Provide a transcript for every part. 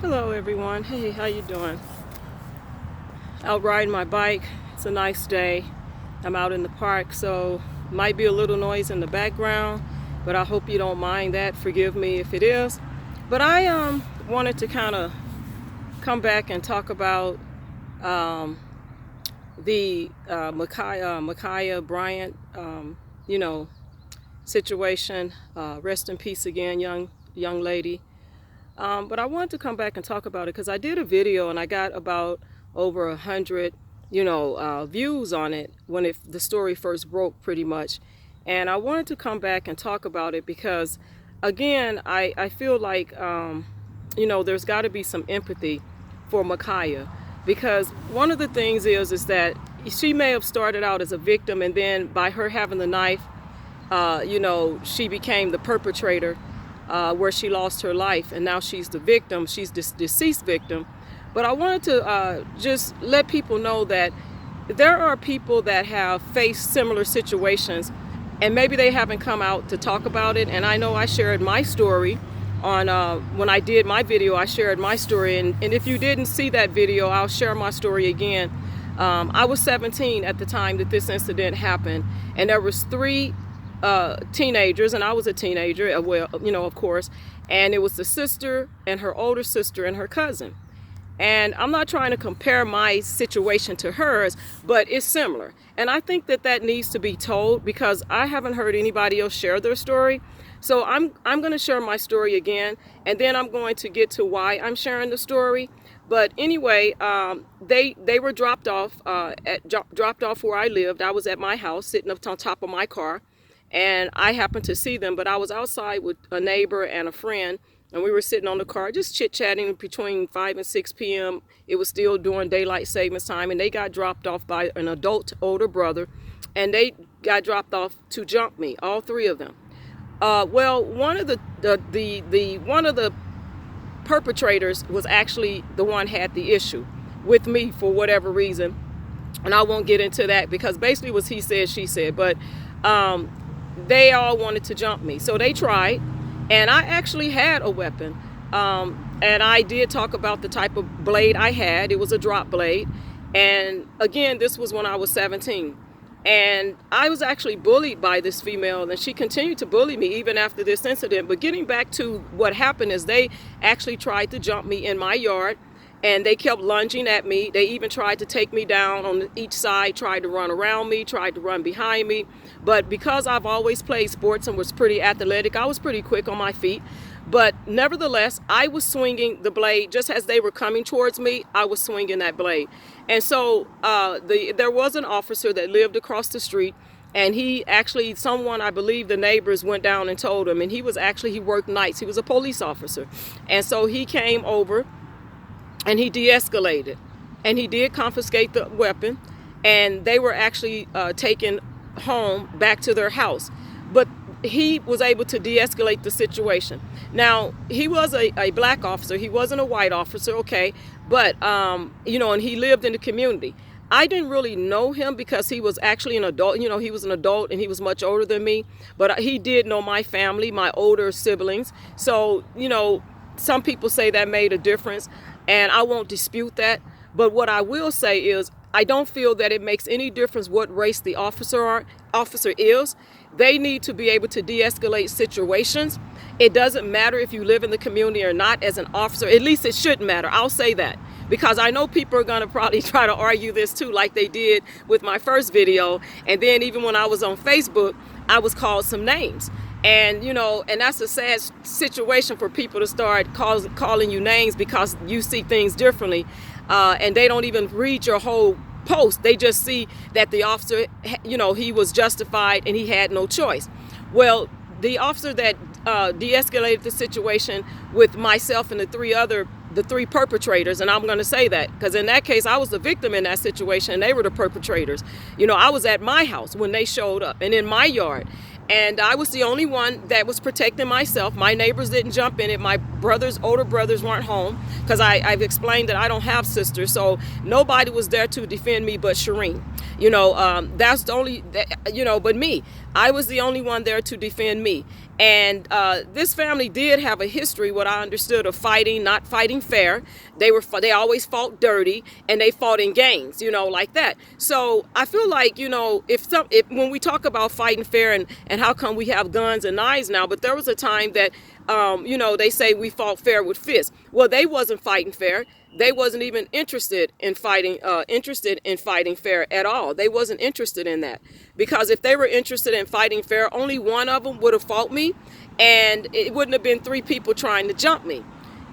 Hello everyone. Hey, how you doing? Out riding my bike. It's a nice day. I'm out in the park, so might be a little noise in the background, but I hope you don't mind that. Forgive me if it is. But I wanted to kind of come back and talk about um, the Micaiah Bryant, you know, situation. Rest in peace again, young lady. But I wanted to come back and talk about it because I did a video and I got about over 100, views on it when the story first broke, pretty much. And I wanted to come back and talk about it because, again, I feel like, there's got to be some empathy for Micaiah, because one of the things is that she may have started out as a victim, and then by her having the knife, she became the perpetrator, where she lost her life, and now she's the victim. She's this deceased victim. But I wanted to just let people know that there are people that have faced similar situations, and maybe they haven't come out to talk about it. And I know I shared my story on when I did my video. I shared my story, and if you didn't see that video, I'll share my story again. I was 17 at the time that this incident happened, and there was three teenagers, and I was a teenager, well, of course, and it was the sister and her older sister and her cousin. And I'm not trying to compare my situation to hers, but it's similar. And I think that needs to be told, because I haven't heard anybody else share their story. So I'm going to share my story again, and then I'm going to get to why I'm sharing the story. But anyway, they were dropped off where I lived. I was at my house, sitting up on top of my car, and I happened to see them. But I was outside with a neighbor and a friend, and we were sitting on the car just chit-chatting between 5 and 6 p.m. It was still during daylight savings time, and they got dropped off by an adult older brother, and they got dropped off to jump me, all three of them. Well, one of the perpetrators was actually the one had the issue with me for whatever reason, and I won't get into that because basically it was he said, she said. But they all wanted to jump me, so they tried. And I actually had a weapon. And I did talk about the type of blade I had. It was a drop blade. And again, this was when I was 17. And I was actually bullied by this female, and she continued to bully me even after this incident. But getting back to what happened is they actually tried to jump me in my yard, and they kept lunging at me. They even tried to take me down on each side, tried to run around me, tried to run behind me. But because I've always played sports and was pretty athletic, I was pretty quick on my feet. But nevertheless, I was swinging the blade just as they were coming towards me. I was swinging that blade. And so there was an officer that lived across the street, and he actually, someone, I believe the neighbors, went down and told him. And he worked nights. He was a police officer. And so he came over and he de-escalated, and he did confiscate the weapon, and they were actually taken home back to their house. But he was able to de-escalate the situation. Now, he was a black officer. He wasn't a white officer, okay? But, and he lived in the community. I didn't really know him because he was actually an adult. He was an adult and he was much older than me. But he did know my family, my older siblings. So, some people say that made a difference, and I won't dispute that. But what I will say is, I don't feel that it makes any difference what race the officer is. They need to be able to de-escalate situations. It doesn't matter if you live in the community or not as an officer. At least it shouldn't matter. I'll say that, because I know people are going to probably try to argue this too, like they did with my first video. And then even when I was on Facebook, I was called some names. And, and that's a sad situation for people to start calling you names because you see things differently. And they don't even read your whole post. They just see that the officer, he was justified and he had no choice. Well, the officer that de-escalated the situation with myself and the three perpetrators, and I'm going to say that because in that case I was the victim in that situation and they were the perpetrators. I was at my house when they showed up and in my yard, and I was the only one that was protecting myself. My neighbors didn't jump in it. My older brothers weren't home because I've explained that I don't have sisters, so nobody was there to defend me but Shireen. That's the only, but me. I was the only one there to defend me. And this family did have a history, what I understood, of fighting, not fighting fair. They always fought dirty, and they fought in gangs, like that. So I feel like, if when we talk about fighting fair and how come we have guns and knives now, but there was a time that they say we fought fair with fists. Well, they wasn't fighting fair. They wasn't even interested in fighting fair at all. They wasn't interested in that, because if they were interested in fighting fair, only one of them would have fought me, and it wouldn't have been three people trying to jump me.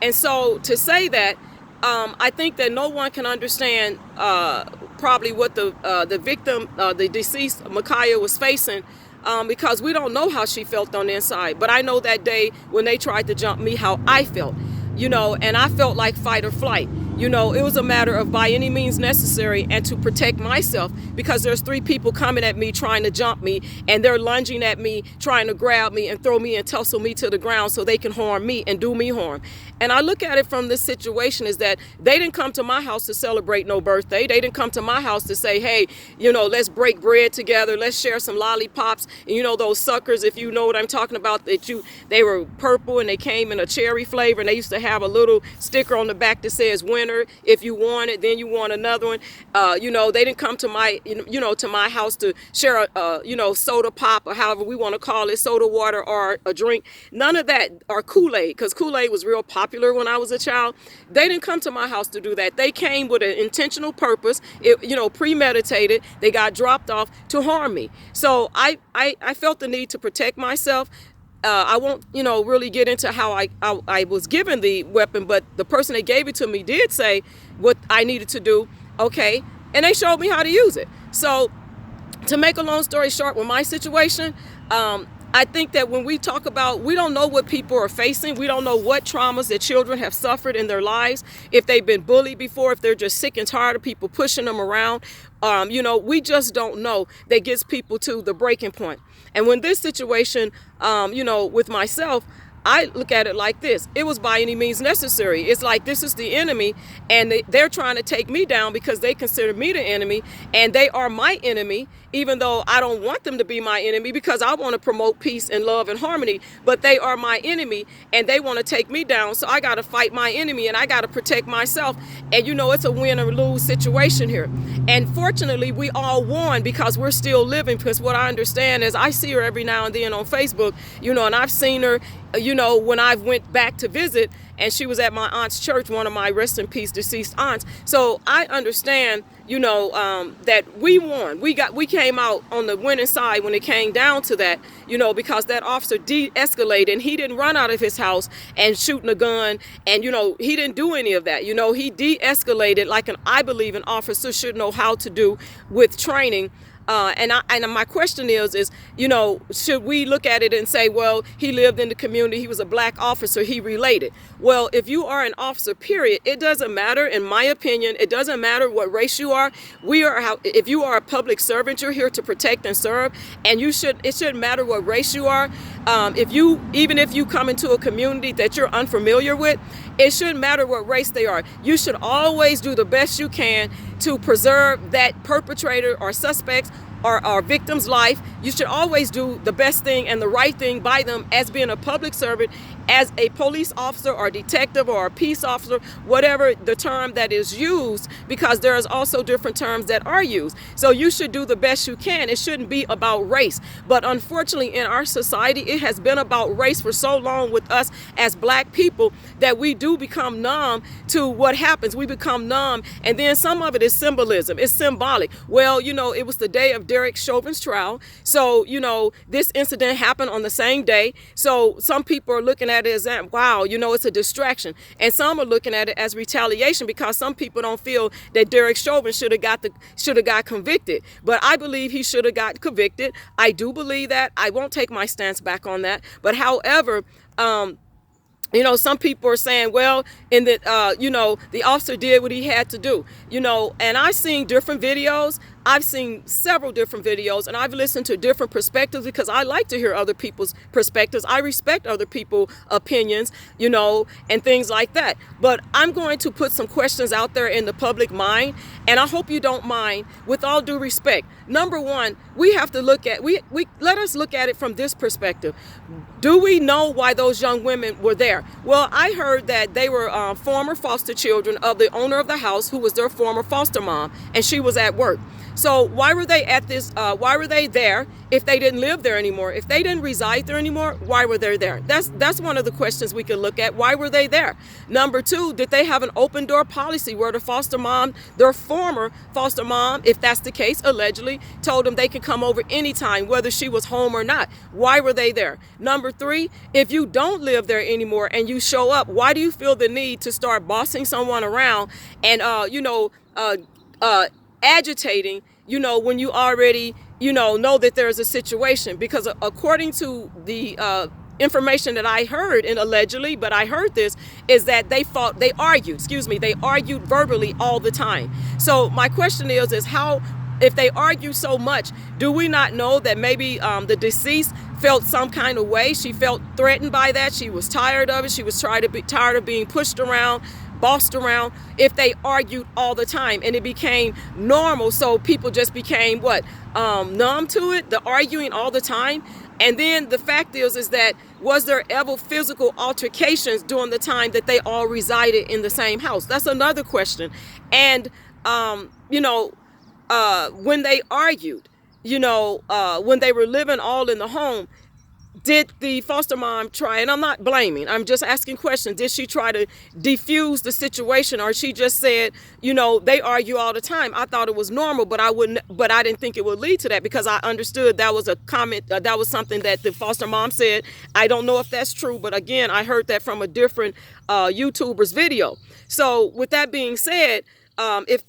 And so to say that, I think that no one can understand probably what the victim, the deceased Micaiah, was facing. Because we don't know how she felt on the inside. But I know that day when they tried to jump me, how I felt, and I felt like fight or flight. It was a matter of by any means necessary and to protect myself, because there's three people coming at me trying to jump me, and they're lunging at me, trying to grab me and throw me and tussle me to the ground so they can harm me and do me harm. And I look at it from this situation is that they didn't come to my house to celebrate no birthday. They didn't come to my house to say, hey, let's break bread together. Let's share some lollipops. And those suckers, if you know what I'm talking about, they were purple and they came in a cherry flavor, and they used to have a little sticker on the back that says winner. If you want it, then you want another one. They didn't come to my, to my house to share a, soda pop, or however we want to call it, soda water or a drink. None of that, or Kool-Aid, because Kool-Aid was real popular when I was a child. They didn't come to my house to do that. They came with an intentional purpose, premeditated. They got dropped off to harm me. So I felt the need to protect myself. I won't, really get into how I was given the weapon, but the person that gave it to me did say what I needed to do. Okay. And they showed me how to use it. So to make a long story short, with my situation, I think that when we talk about, we don't know what people are facing. We don't know what traumas that children have suffered in their lives. If they've been bullied before, if they're just sick and tired of people pushing them around. We just don't know. That gets people to the breaking point. And when this situation, with myself, I look at it like this. It was by any means necessary. It's like this is the enemy, and they're trying to take me down because they consider me the enemy, and they are my enemy, even though I don't want them to be my enemy, because I want to promote peace and love and harmony. But they are my enemy, and they want to take me down. So I got to fight my enemy, and I got to protect myself. And it's a win or lose situation here. And fortunately, we all won because we're still living. Because what I understand is I see her every now and then on Facebook, and I've seen her, when I went back to visit, and she was at my aunt's church, one of my rest in peace deceased aunts. So I understand, that we won. We came out on the winning side when it came down to that, because that officer de-escalated, and he didn't run out of his house and shooting a gun, and he didn't do any of that. He de-escalated like I believe an officer should know how to do with training. And my question is, should we look at it and say, well, he lived in the community, he was a black officer, he related? Well, if you are an officer, period, it doesn't matter. In my opinion, it doesn't matter what race you are. If you are a public servant, you're here to protect and serve, and it shouldn't matter what race you are. Even if you come into a community that you're unfamiliar with, it shouldn't matter what race they are. You should always do the best you can to preserve that perpetrator or suspects or victim's life. You should always do the best thing and the right thing by them as being a public servant, as a police officer or detective or a peace officer, whatever the term that is used, because there is also different terms that are used. So you should do the best you can. It shouldn't be about race. But unfortunately, in our society, it has been about race for so long with us as black people that we do become numb to what happens. We become numb. And then some of it is symbolism. It's symbolic. Well, it was the day of Derek Chauvin's trial. So, this incident happened on the same day. So some people are looking at it as, wow, it's a distraction. And some are looking at it as retaliation, because some people don't feel that Derek Chauvin should have got convicted. But I believe he should have got convicted. I do believe that. I won't take my stance back on that. But however, some people are saying, well, the officer did what he had to do, and I've seen different videos. I've seen several different videos, and I've listened to different perspectives because I like to hear other people's perspectives. I respect other people's opinions, and things like that. But I'm going to put some questions out there in the public mind, and I hope you don't mind. With all due respect, number one, we have to look at, let us look at it from this perspective. Do we know why those young women were there? Well, I heard that they were former foster children of the owner of the house, who was their former foster mom, and she was at work. So why were they at this? Why were they there if they didn't live there anymore? If they didn't reside there anymore, why were they there? That's one of the questions we could look at. Why were they there? Number two, did they have an open door policy where the foster mom, their former foster mom, if that's the case, allegedly told them they could come over anytime, whether she was home or not? Why were they there? Number three, if you don't live there anymore and you show up, why do you feel the need to start bossing someone around and agitating, when you already, know that there's a situation? Because according to the information that I heard, and allegedly, but I heard this, is that they argued verbally all the time. So my question is how, if they argue so much, do we not know that maybe the deceased felt some kind of way? She felt threatened by that. She was tired of it. She was tired of being pushed around, bossed around. If they argued all the time and it became normal, so people just became numb to it, the arguing all the time. And then the fact is that, was there ever physical altercations during the time that they all resided in the same house? That's another question. And when they argued, when they were living all in the home, did the foster mom try, and I'm not blaming, I'm just asking questions, did she try to defuse the situation, or she just said, they argue all the time? I thought it was normal, but I didn't think it would lead to that, because I understood that was a comment, that was something that the foster mom said. I don't know if that's true, but again, I heard that from a different YouTuber's video. So with that being said, if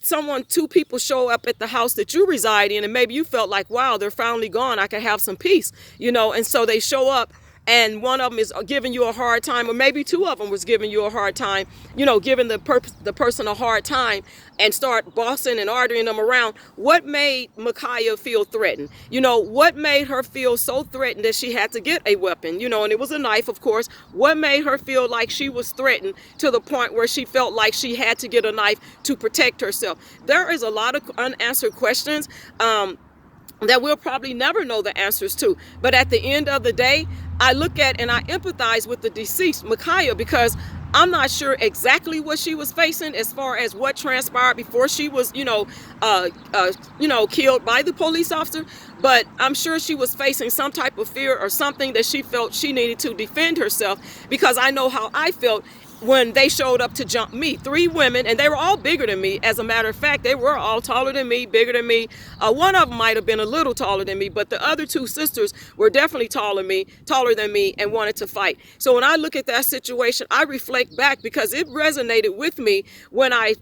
two people show up at the house that you reside in, and maybe you felt like, wow, they're finally gone, I can have some peace, and so they show up, and one of them is giving you a hard time, or maybe two of them was giving you a hard time, giving the person a hard time, and start bossing and ordering them around. What made Micaiah feel threatened? What made her feel so threatened that she had to get a weapon? And it was a knife, of course. What made her feel like she was threatened to the point where she felt like she had to get a knife to protect herself? There is a lot of unanswered questions that we'll probably never know the answers to. But at the end of the day, I look at and I empathize with the deceased, Micaiah, because I'm not sure exactly what she was facing as far as what transpired before she was, killed by the police officer. But I'm sure she was facing some type of fear or something that she felt she needed to defend herself, because I know how I felt when they showed up to jump me. 3 women, and they were all bigger than me. As a matter of fact, they were all taller than me, bigger than me. One of them might have been a little taller than me, but the other 2 sisters were definitely taller than me, and wanted to fight. So when I look at that situation, I reflect back, because it resonated with me when I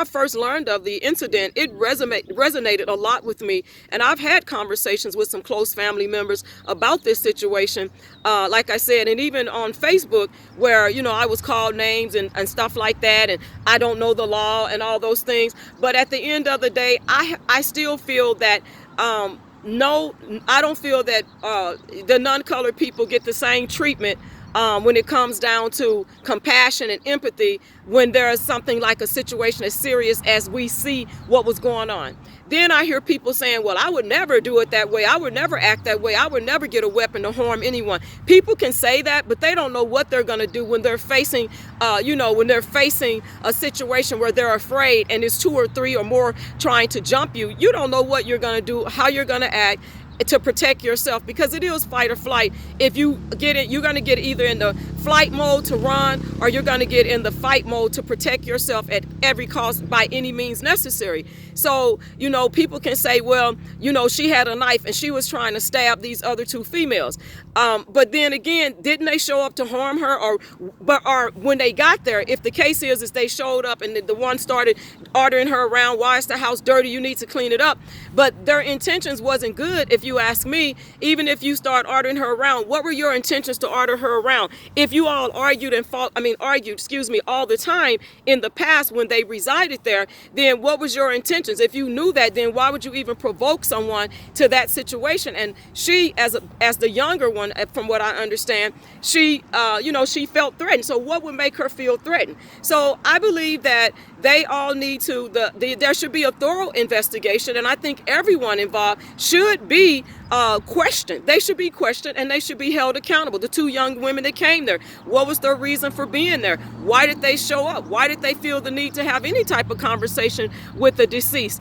first learned of the incident. It resonated a lot with me, and I've had conversations with some close family members about this situation, like I said, and even on Facebook, where I was called names and stuff like that, and I don't know the law and all those things. But at the end of the day, I still feel that no, I don't feel that the non-colored people get the same treatment when it comes down to compassion and empathy when there is something like a situation as serious as we see what was going on. Then I hear people saying, well, I would never do it that way. I would never act that way. I would never get a weapon to harm anyone. People can say that, but they don't know what they're going to do when they're facing, when they're facing a situation where they're afraid and there's 2 or 3 or more trying to jump you. You don't know what you're going to do, how you're going to act to protect yourself, because it is fight or flight. If you get it, you're going to get either in the flight mode to run, or you're going to get in the fight mode to protect yourself at every cost by any means necessary. So, people can say, well, she had a knife and she was trying to stab these other 2 females. But then again, didn't they show up to harm her? Or when they got there, if the case is they showed up and the one started ordering her around, why is the house dirty? You need to clean it up. But their intentions wasn't good if you ask me, even if you start ordering her around, what were your intentions to order her around? If you all argued and fought, all the time in the past when they resided there, then what was your intentions? If you knew that, then why would you even provoke someone to that situation? And she, as the younger one, from what I understand, she, she felt threatened. So what would make her feel threatened? So I believe that they all need to, there should be a thorough investigation, and I think everyone involved should be questioned. They should be questioned, and they should be held accountable. The two young women that came there, what was their reason for being there? Why did they show up? Why did they feel the need to have any type of conversation with the deceased?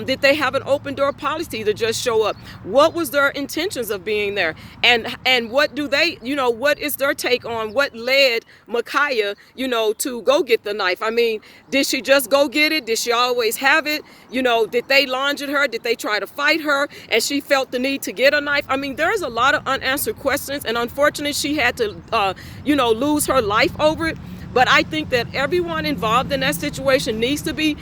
Did they have an open door policy to just show up? What was their intentions of being there? And what do they, what is their take on what led Micaiah, to go get the knife? I mean, did she just go get it? Did she always have it? Did they lunge at her? Did they try to fight her and she felt the need to get a knife? I mean, there's a lot of unanswered questions, and unfortunately she had to, lose her life over it. But I think that everyone involved in that situation needs to be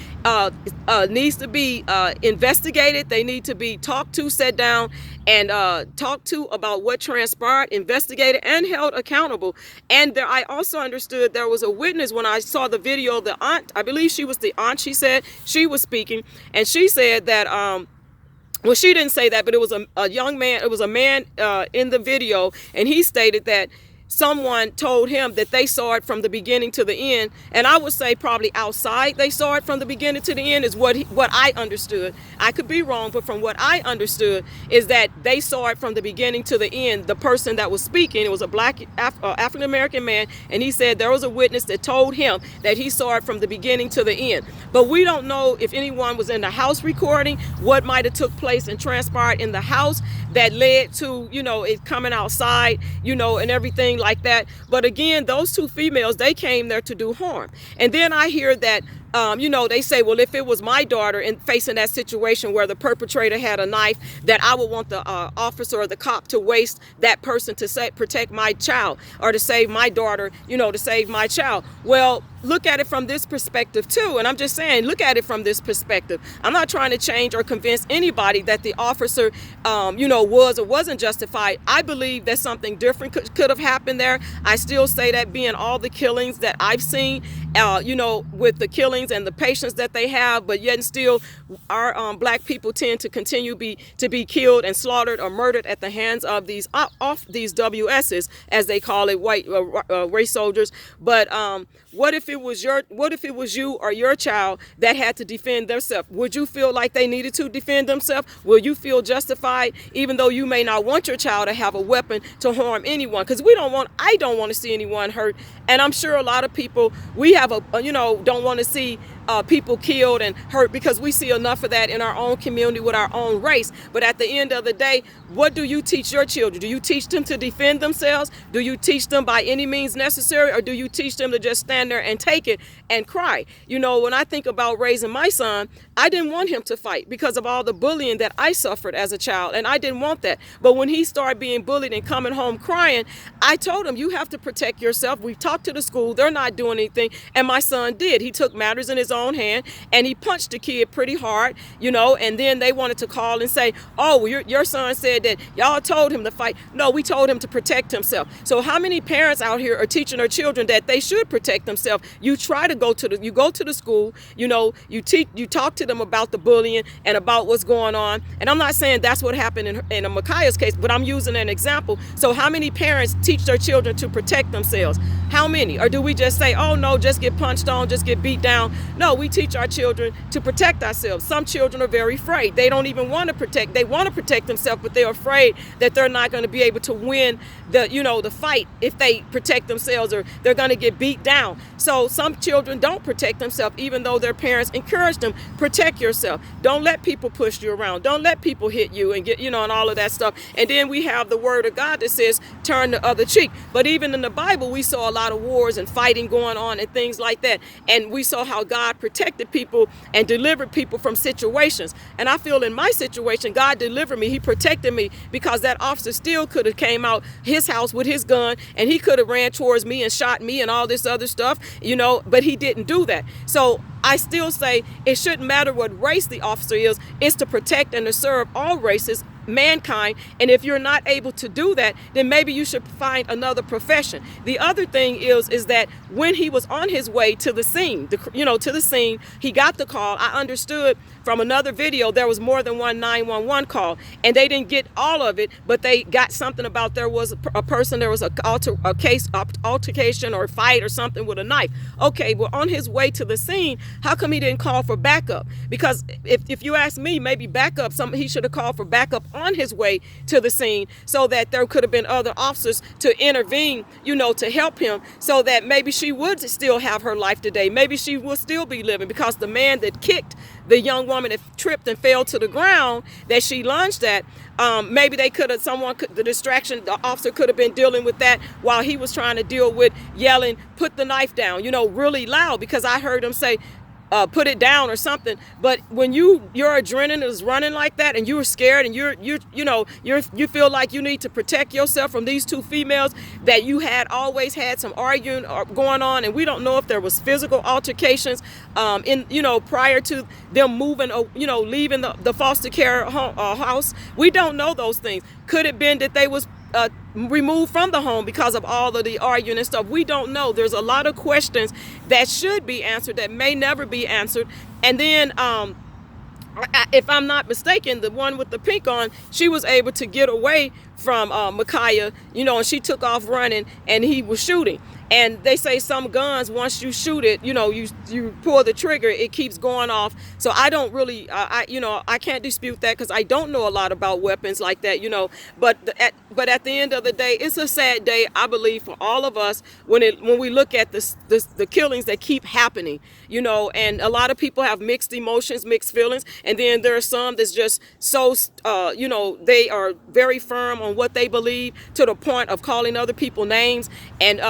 investigated. They need to be talked to, sat down, and talked to about what transpired, investigated, and held accountable. And I also understood there was a witness when I saw the video of the aunt. I believe she was the aunt. She said she was speaking, and she said that well, she didn't say that, but it was a young man. It was a man in the video, and he stated that someone told him that they saw it from the beginning to the end. And I would say probably outside they saw it from the beginning to the end is what I understood. I could be wrong, but from what I understood is that they saw it from the beginning to the end. The person that was speaking, it was a black African-American man, and he said there was a witness that told him that he saw it from the beginning to the end. But we don't know if anyone was in the house recording, what might have took place and transpired in the house that led to, it coming outside, and everything like that. But again, those two females, they came there to do harm. And then I hear that they say, well, if it was my daughter and facing that situation where the perpetrator had a knife, that I would want the officer or the cop to waste that person to protect my child, or to save my daughter, to save my child. Well, look at it from this perspective too. And I'm just saying, look at it from this perspective. I'm not trying to change or convince anybody that the officer, was or wasn't justified. I believe that something different could have happened there. I still say that, being all the killings that I've seen, with the killings and the patience that they have, but yet and still our black people tend to continue to be killed and slaughtered or murdered at the hands of these WSs, as they call it, white race soldiers. But what if it was you or your child that had to defend themselves? Would you feel like they needed to defend themselves? Will you feel justified, even though you may not want your child to have a weapon to harm anyone? Because I don't want to see anyone hurt, and I'm sure a lot of people, we have don't want to see people killed and hurt, because we see enough of that in our own community with our own race. But at the end of the day, what do you teach your children? Do you teach them to defend themselves? Do you teach them by any means necessary, or do you teach them to just stand there and take it and cry? When I think about raising my son, I didn't want him to fight because of all the bullying that I suffered as a child, and I didn't want that. But when he started being bullied and coming home crying, I told him, you have to protect yourself. We talked to the school, they're not doing anything. And my son did. He took matters in his own hand, and he punched the kid pretty hard, and then they wanted to call and say, oh, well, your son said that y'all told him to fight. No, we told him to protect himself. So how many parents out here are teaching their children that they should protect themselves? You try to go to the school, you talk to them about the bullying and about what's going on. And I'm not saying that's what happened in a Micaiah's case, but I'm using an example. So how many parents teach their children to protect themselves? How many? Or do we just say, oh no, just get punched on, just get beat down? No, we teach our children to protect ourselves. Some children are very afraid. They don't even want to protect. They want to protect themselves, but they're afraid that they're not going to be able to win the fight if they protect themselves, or they're going to get beat down. So some children don't protect themselves, even though their parents encourage them, protect yourself. Don't let people push you around. Don't let people hit you and get, and all of that stuff. And then we have the word of God that says, turn the other cheek. But even in the Bible, we saw a lot of wars and fighting going on and things like that. And we saw how God protected people and delivered people from situations. And I feel in my situation, God delivered me. He protected me, because that officer still could have came out his house with his gun, and he could have ran towards me and shot me and all this other stuff, but he didn't do that. So I still say it shouldn't matter what race the officer is. It's to protect and to serve all races, mankind. And if you're not able to do that, then maybe you should find another profession. The other thing is that when he was on his way to the scene, to the scene, he got the call. I understood from another video there was more than one 911 call, and they didn't get all of it, but they got something about there was a person, there was a altercation or fight or something with a knife. Okay, well, on his way to the scene, how come he didn't call for backup? Because if you ask me, maybe backup, he should have called for backup on his way to the scene, so that there could have been other officers to intervene, to help him, so that maybe she would still have her life today. Maybe she would still be living, because the man that kicked the young woman that tripped and fell to the ground that she lunged at, maybe the distraction, the officer could have been dealing with that while he was trying to deal with yelling, put the knife down, really loud, because I heard him say, put it down or something. But when your adrenaline is running like that, and you're scared, and you feel like you need to protect yourself from these two females that you had always had some arguing going on, and we don't know if there was physical altercations prior to them moving, leaving the foster care house. We don't know those things. Could it been that they was removed from the home because of all of the arguing and stuff? We don't know. There's a lot of questions that should be answered that may never be answered. And then if I'm not mistaken, the one with the pink on, she was able to get away from Micaiah, and she took off running, and he was shooting. And they say some guns, once you shoot it, you pull the trigger, it keeps going off. So I don't really, I can't dispute that, because I don't know a lot about weapons like that, But at the end of the day, it's a sad day, I believe, for all of us when we look at the killings that keep happening, And a lot of people have mixed emotions, mixed feelings, and then there are some that's just so, they are very firm on what they believe, to the point of calling other people names, and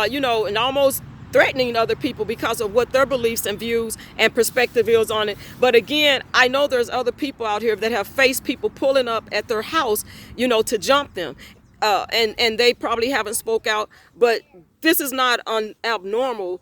and almost threatening other people because of what their beliefs and views and perspective is on it. But again, I know there's other people out here that have faced people pulling up at their house, to jump them, and they probably haven't spoke out. But this is not abnormal.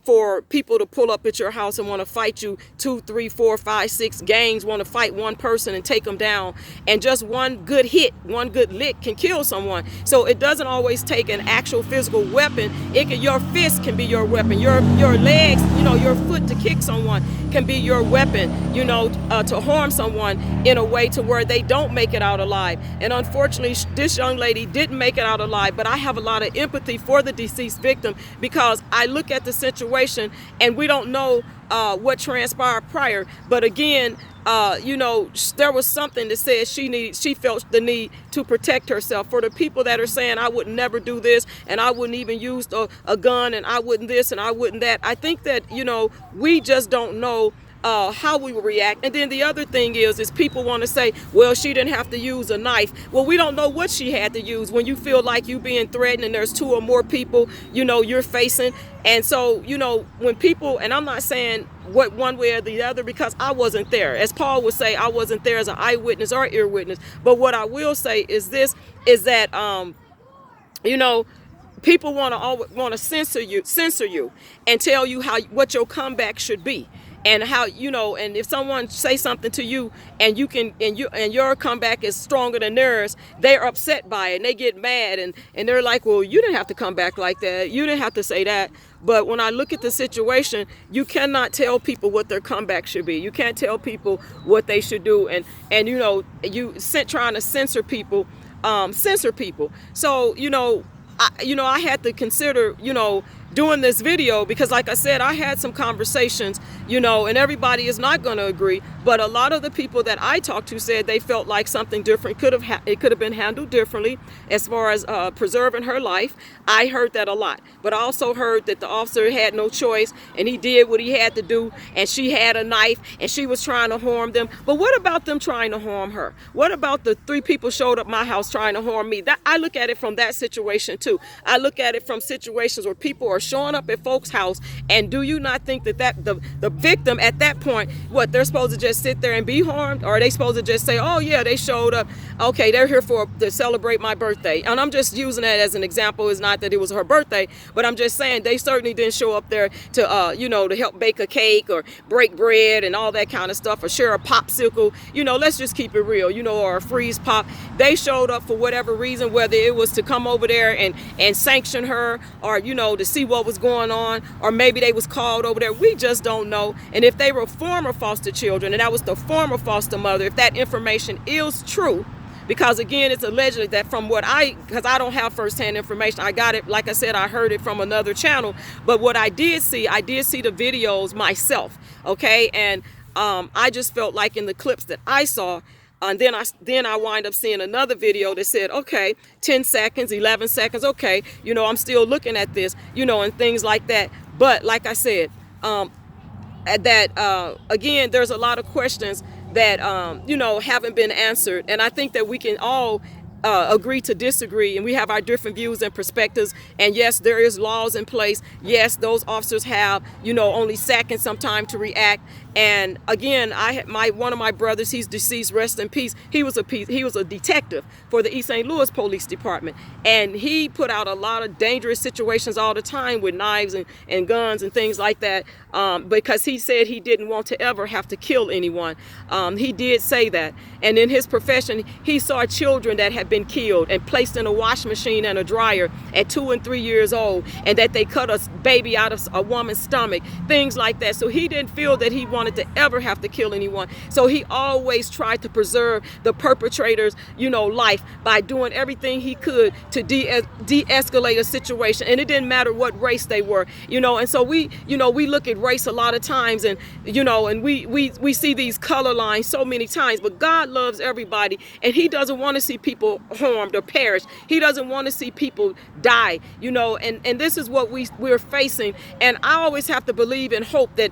For people to pull up at your house and want to fight you, 2, 3, 4, 5, 6 gangs want to fight one person and take them down, and just one good hit, one good lick can kill someone. So it doesn't always take an actual physical weapon. Your fist can be your weapon. Your legs, your foot to kick someone can be your weapon, to harm someone in a way to where they don't make it out alive. And unfortunately, this young lady didn't make it out alive, but I have a lot of empathy for the deceased victim, because I look at the situation and we don't know what transpired prior. But again, there was something that said she felt the need to protect herself. For the people that are saying, I would never do this, and I wouldn't even use a gun, and I wouldn't this, and I wouldn't that, I think that, we just don't know how we will react. And then the other thing is people want to say, well, she didn't have to use a knife. Well, we don't know what she had to use when you feel like you being threatened and there's 2 or more people, you're facing. And so, when people, and I'm not saying what one way or the other, because I wasn't there. As Paul would say, I wasn't there as an eyewitness or ear witness. But what I will say is this, is that, people want to censor you and tell you what your comeback should be. And how, and if someone say something to you and your comeback is stronger than theirs, they're upset by it and they get mad and they're like, well, you didn't have to come back like that. You didn't have to say that. But when I look at the situation, you cannot tell people what their comeback should be. You can't tell people what they should do. And trying to censor people. So, I had to consider, doing this video, because like I said, I had some conversations, and everybody is not going to agree, but a lot of the people that I talked to said they felt like something different could have been handled differently as far as preserving her life. I heard that a lot, but I also heard that the officer had no choice and he did what he had to do, and she had a knife and she was trying to harm them. But what about them trying to harm her? What about the 3 people showed up my house trying to harm me? I look at it from that situation too. I look at it from situations where people are showing up at folks' house. And do you not think that the victim at that point, what, they're supposed to just sit there and be harmed? Or are they supposed to just say, oh yeah, they showed up, okay, they're here to celebrate my birthday? And I'm just using that as an example. It's not that it was her birthday, but I'm just saying they certainly didn't show up there to to help bake a cake or break bread and all that kind of stuff, or share a popsicle. Let's just keep it real, or a freeze pop. They showed up for whatever reason, whether it was to come over there and sanction her, or to see what was going on, or maybe they was called over there. We just don't know. And if they were former foster children and that was the former foster mother, if that information is true, because again, it's allegedly that from because I don't have firsthand information. I got it, like I said, I heard it from another channel. But what I did see the videos myself, okay? And I just felt like in the clips that I saw, and then I wind up seeing another video that said, okay, 10 seconds, 11 seconds, okay, I'm still looking at this, and things like that. But like I said, again, there's a lot of questions that haven't been answered, and I think that we can all agree to disagree, and we have our different views and perspectives. And yes, there is laws in place. Yes, those officers have only seconds sometime to react. And again, one of my brothers, he's deceased, rest in peace. He was a detective for the East St. Louis Police Department, and he put out a lot of dangerous situations all the time with knives and guns and things like that, because he said he didn't want to ever have to kill anyone. He did say that. And in his profession, he saw children that had been killed and placed in a wash machine and a dryer at 2 and 3 years old, and that they cut a baby out of a woman's stomach, things like that. So he didn't feel that he wanted to ever have to kill anyone. So he always tried to preserve the perpetrator's life by doing everything he could to de-escalate a situation. And it didn't matter what race they were, and so we look at race a lot of times, and and we see these color lines so many times. But God loves everybody, and he doesn't want to see people harmed or perish. He doesn't want to see people die, and this is what we're facing. And I always have to believe and hope that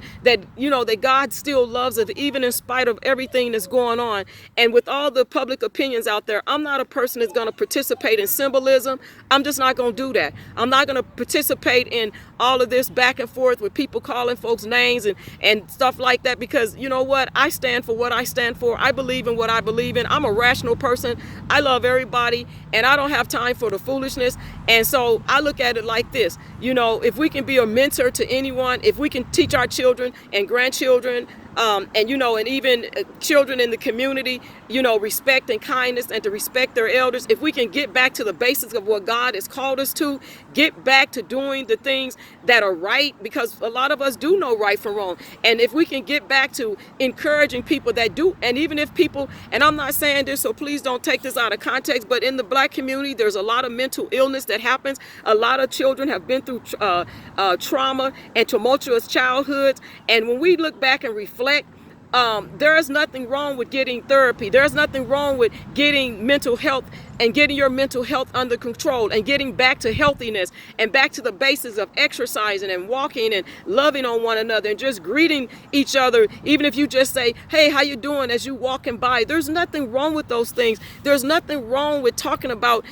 God still loves us, even in spite of everything that's going on. And with all the public opinions out there, I'm not a person that's going to participate in symbolism. I'm just not going to do that. I'm not going to participate in all of this back and forth with people calling folks names and stuff like that, because you know what? I stand for what I stand for. I believe in what I believe in. I'm a rational person. I love everybody, and I don't have time for the foolishness. And so I look at it like this, if we can be a mentor to anyone, if we can teach our children and grandchildren, and even children in the community, respect and kindness, and to respect their elders. If we can get back to the basics of what God has called us to, get back to doing the things that are right, because a lot of us do know right from wrong. And if we can get back to encouraging people that do, and even if people, and I'm not saying this, so please don't take this out of context, but in the Black community, there's a lot of mental illness that happens. A lot of children have been through trauma and tumultuous childhoods. And when we look back and reflect, there is nothing wrong with getting therapy. There's nothing wrong with getting mental health and getting your mental health under control and getting back to healthiness and back to the basics of exercising and walking and loving on one another and just greeting each other. Even if you just say, hey, how you doing, as you walking by, there's nothing wrong with those things. There's nothing wrong with talking about,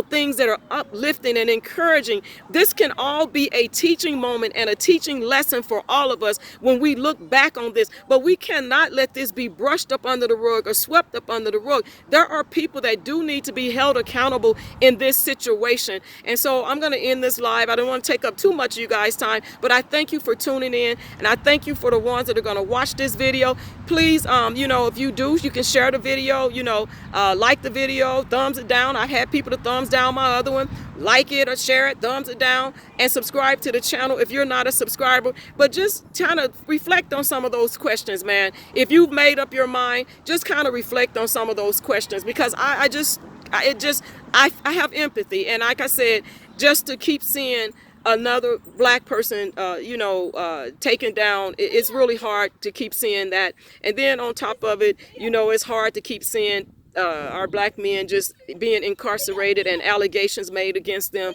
things that are uplifting and encouraging. This can all be a teaching moment and a teaching lesson for all of us when we look back on this. But we cannot let this be brushed up under the rug or swept up under the rug. There are people that do need to be held accountable in this situation. And so I'm going to end this live. I don't want to take up too much of you guys' time, but I thank you for tuning in, and I thank you for the ones that are going to watch this video. Please, if you do, you can share the video, like the video, thumbs it down. I had people to thumbs down my other one. Like it or share it, thumbs it down, and subscribe to the channel if you're not a subscriber. But just kind of reflect on some of those questions, man. If you've made up your mind, just kind of reflect on some of those questions, because I have empathy. And like I said, just to keep seeing another Black person, taken down, it's really hard to keep seeing that. And then on top of it, it's hard to keep seeing our Black men just being incarcerated and allegations made against them,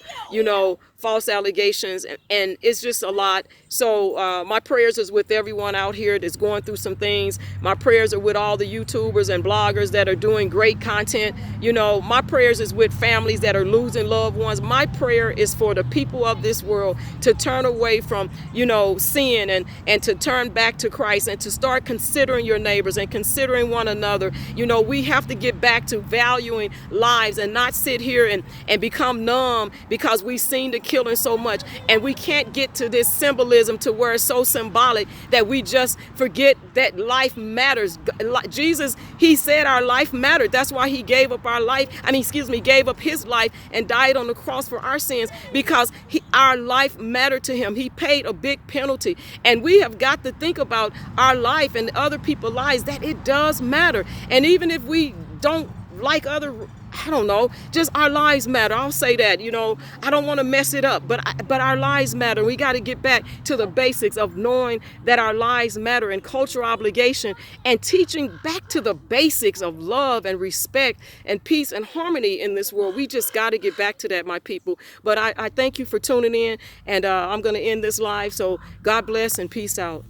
false allegations, and it's just a lot. So my prayers is with everyone out here that's going through some things. My prayers are with all the YouTubers and bloggers that are doing great content. You know, my prayers is with families that are losing loved ones. My prayer is for the people of this world to turn away from, you know, sin, and to turn back to Christ, and to start considering your neighbors and considering one another. You know, we have to get back to valuing lives and not sit here and become numb because we've seen the killing so much. And we can't get to this symbolism to where it's so symbolic that we just forget that life matters. Jesus, he said our life mattered. That's why he gave up our life. Gave up his life and died on the cross for our sins, because our life mattered to him. He paid a big penalty. And we have got to think about our life and other people's lives, that it does matter. And even if we don't like other, I don't know, just our lives matter. I'll say that, you know, I don't want to mess it up, but our lives matter. We got to get back to the basics of knowing that our lives matter, and cultural obligation, and teaching back to the basics of love and respect and peace and harmony in this world. We just got to get back to that, my people. But I thank you for tuning in, and I'm going to end this live. So God bless and peace out.